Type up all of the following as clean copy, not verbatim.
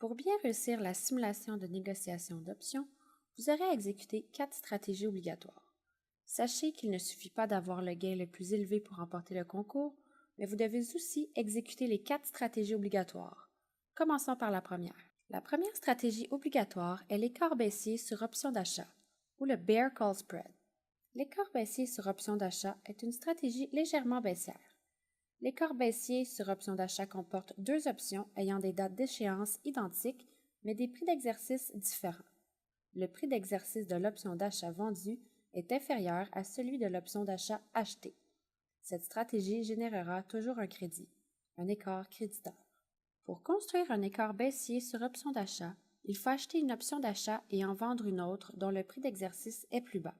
Pour bien réussir la simulation de négociation d'options, vous aurez à exécuter 4 stratégies obligatoires. Sachez qu'il ne suffit pas d'avoir le gain le plus élevé pour remporter le concours, mais vous devez aussi exécuter les 4 stratégies obligatoires. Commençons par la première. La première stratégie obligatoire est l'écart baissier sur option d'achat, ou le Bear Call Spread. L'écart baissier sur option d'achat est une stratégie légèrement baissière. L'écart baissier sur option d'achat comporte 2 options ayant des dates d'échéance identiques, mais des prix d'exercice différents. Le prix d'exercice de l'option d'achat vendue est inférieur à celui de l'option d'achat achetée. Cette stratégie générera toujours un crédit, un écart créditeur. Pour construire un écart baissier sur option d'achat, il faut acheter une option d'achat et en vendre une autre dont le prix d'exercice est plus bas.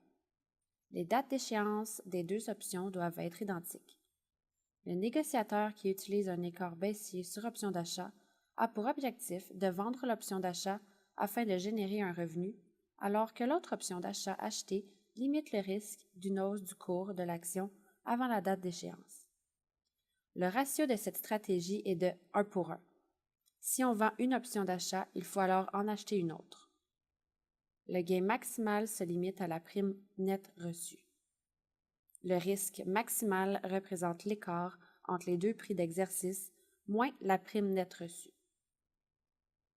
Les dates d'échéance des 2 options doivent être identiques. Le négociateur qui utilise un écart baissier sur option d'achat a pour objectif de vendre l'option d'achat afin de générer un revenu, alors que l'autre option d'achat achetée limite le risque d'une hausse du cours de l'action avant la date d'échéance. Le ratio de cette stratégie est de 1 pour 1. Si on vend une option d'achat, il faut alors en acheter une autre. Le gain maximal se limite à la prime nette reçue. Le risque maximal représente l'écart entre les 2 prix d'exercice moins la prime nette reçue.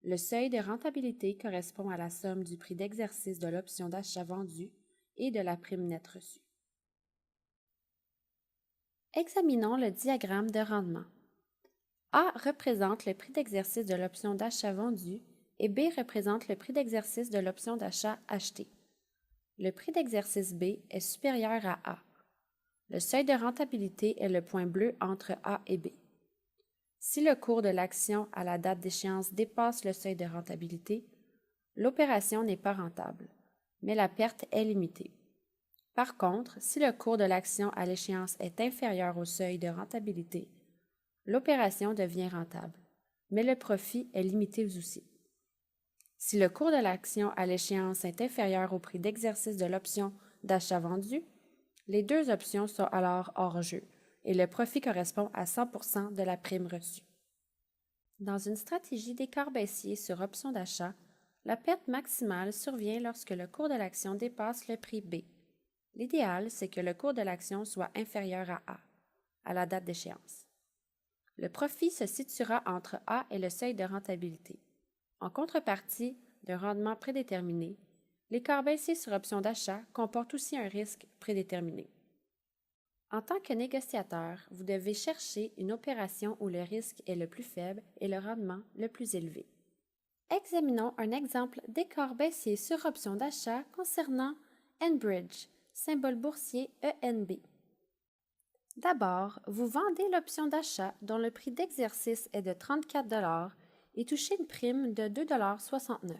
Le seuil de rentabilité correspond à la somme du prix d'exercice de l'option d'achat vendue et de la prime nette reçue. Examinons le diagramme de rendement. A représente le prix d'exercice de l'option d'achat vendue et B représente le prix d'exercice de l'option d'achat achetée. Le prix d'exercice B est supérieur à A. Le seuil de rentabilité est le point bleu entre A et B. Si le cours de l'action à la date d'échéance dépasse le seuil de rentabilité, l'opération n'est pas rentable, mais la perte est limitée. Par contre, si le cours de l'action à l'échéance est inférieur au seuil de rentabilité, l'opération devient rentable, mais le profit est limité aussi. Si le cours de l'action à l'échéance est inférieur au prix d'exercice de l'option d'achat vendue, les 2 options sont alors hors jeu et le profit correspond à 100% de la prime reçue. Dans une stratégie d'écart baissier sur option d'achat, la perte maximale survient lorsque le cours de l'action dépasse le prix B. L'idéal, c'est que le cours de l'action soit inférieur à A, à la date d'échéance. Le profit se situera entre A et le seuil de rentabilité. En contrepartie d'un rendement prédéterminé, l'écart baissier sur option d'achat comporte aussi un risque prédéterminé. En tant que négociateur, vous devez chercher une opération où le risque est le plus faible et le rendement le plus élevé. Examinons un exemple d'écart baissier sur option d'achat concernant Enbridge, symbole boursier ENB. D'abord, vous vendez l'option d'achat dont le prix d'exercice est de 34 $ et touchez une prime de 2,69 $.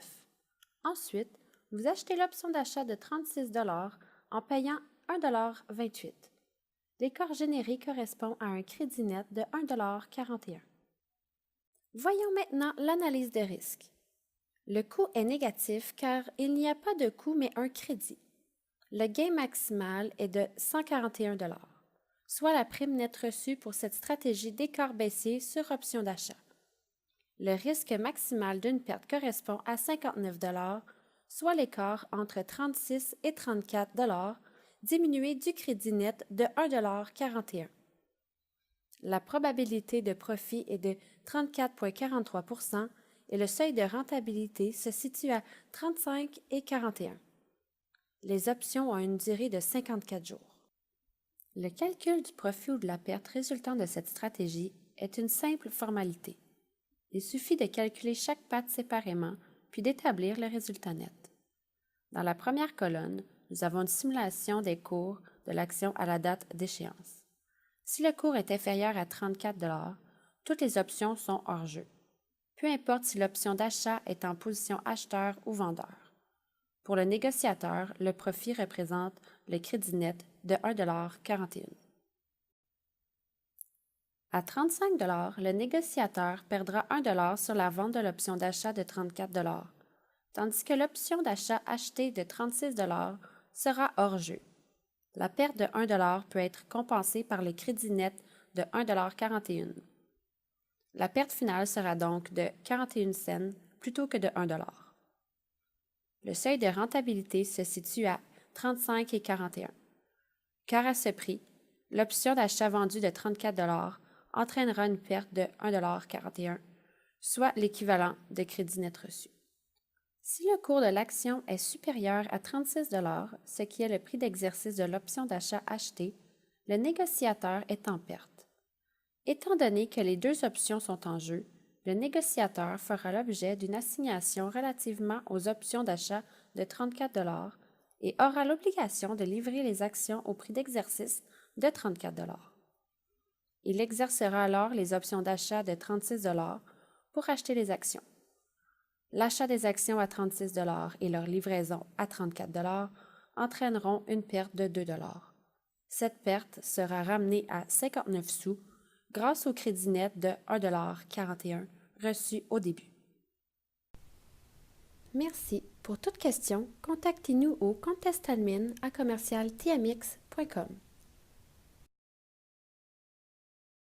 Ensuite, vous achetez l'option d'achat de 36 $ en payant 1,28 $. L'écart généré correspond à un crédit net de 1,41 $. Voyons maintenant l'analyse de risque. Le coût est négatif car il n'y a pas de coût mais un crédit. Le gain maximal est de 141 $, soit la prime nette reçue pour cette stratégie d'écart baissier sur option d'achat. Le risque maximal d'une perte correspond à 59 $, soit l'écart entre 36 et 34 $, diminué du crédit net de 1,41 $. La probabilité de profit est de 34,43 % et le seuil de rentabilité se situe à 35 et 41. Les options ont une durée de 54 jours. Le calcul du profit ou de la perte résultant de cette stratégie est une simple formalité. Il suffit de calculer chaque patte séparément, puis d'établir le résultat net. Dans la première colonne, nous avons une simulation des cours de l'action à la date d'échéance. Si le cours est inférieur à 34 $, toutes les options sont hors jeu. Peu importe si l'option d'achat est en position acheteur ou vendeur. Pour le négociateur, le profit représente le crédit net de 1,41 $. À 35 $, le négociateur perdra 1 $ sur la vente de l'option d'achat de 34 $, tandis que l'option d'achat achetée de 36 $ sera hors jeu. La perte de 1 $ peut être compensée par le crédit net de 1,41 $. La perte finale sera donc de 41 cents plutôt que de 1 $. Le seuil de rentabilité se situe à 35,41 $. Car à ce prix, l'option d'achat vendue de 34 $ entraînera une perte de 1,41 $, soit l'équivalent de crédit net reçu. Si le cours de l'action est supérieur à 36 $, ce qui est le prix d'exercice de l'option d'achat achetée, le négociateur est en perte. Étant donné que les deux options sont en jeu, le négociateur fera l'objet d'une assignation relativement aux options d'achat de 34 $ et aura l'obligation de livrer les actions au prix d'exercice de 34 $. Il exercera alors les options d'achat de 36 $ pour acheter les actions. L'achat des actions à 36 $ et leur livraison à 34 $ entraîneront une perte de 2 $. Cette perte sera ramenée à 59 sous grâce au crédit net de 1,41 $ reçu au début. Merci. Pour toute question, contactez-nous au contestadmin@tmx.com.